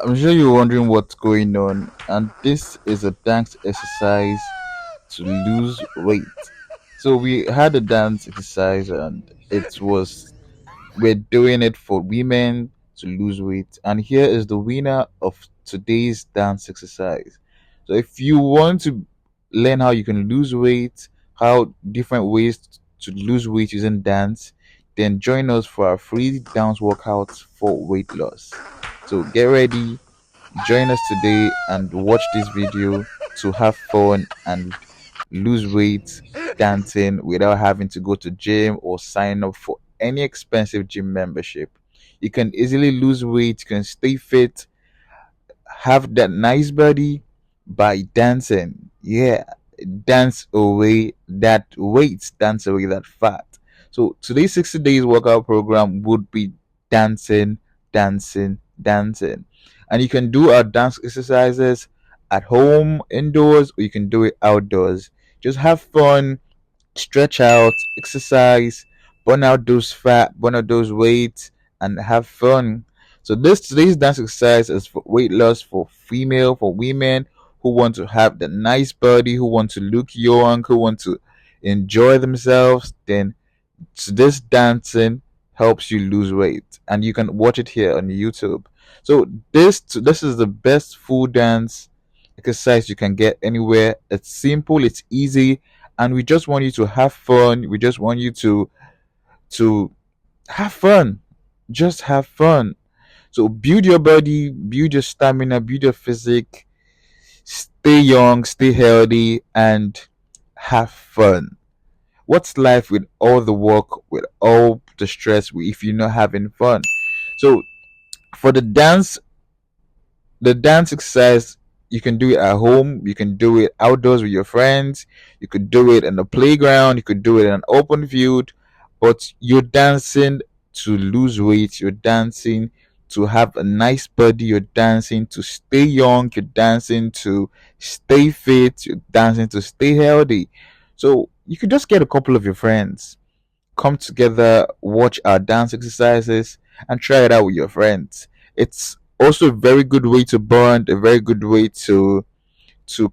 I'm sure you're wondering what's going on, and this is a dance exercise to lose weight. So we had a dance exercise, and it was we're doing it for women to lose weight. And here is the winner of today's dance exercise. So if you want to learn how you can lose weight, how different ways to lose weight using dance, then join us for our free dance workouts for weight loss. So get ready, join us today and watch this video to have fun and lose weight dancing without having to go to gym or sign up for any expensive gym membership. You can easily lose weight, you can stay fit, have that nice body by dancing. Yeah, dance away that weight, dance away that fat. So today's 60 days workout program would be dancing, dancing, dancing. And you can do our dance exercises at home, indoors, or you can do it outdoors. Just have fun, stretch out, exercise, burn out those fat, burn out those weight, and have fun. So this today's dance exercise is for weight loss for female, for women who want to have the nice body, who want to look young, who want to enjoy themselves. Then this dancing helps you lose weight, and you can watch it here on YouTube. So this is the best full dance exercise you can get anywhere. It's simple, it's easy, and we just want you to have fun. We just want you to have fun. Just have fun. So build your body, build your stamina, build your physique, stay young, stay healthy, and have fun. What's life with all the work, with all the stress, if you're not having fun? So for the dance exercise, you can do it at home, you can do it outdoors with your friends, you could do it in the playground, you could do it in an open field, but you're dancing to lose weight, you're dancing to have a nice body, you're dancing to stay young, you're dancing to stay fit, you're dancing to stay healthy. So you could just get a couple of your friends, come together, watch our dance exercises, and try it out with your friends. It's also a very good way to bond, a very good way to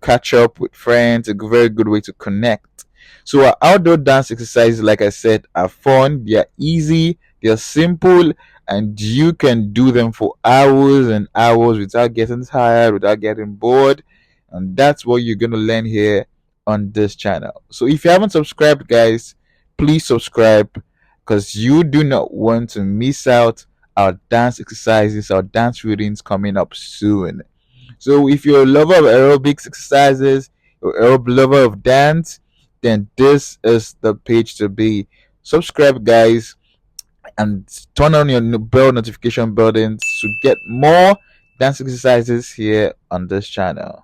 catch up with friends, a very good way to connect. So our outdoor dance exercises, like I said, are fun, they are easy, they are simple, and you can do them for hours and hours without getting tired, without getting bored. And that's what you're gonna learn here on this channel. So if you haven't subscribed, guys, please subscribe because you do not want to miss out our dance exercises, our dance routines coming up soon. So if you're a lover of aerobics exercises, or a lover of dance, then this is the page to be. Subscribe, guys, and turn on your bell notification buttons to get more dance exercises here on this channel.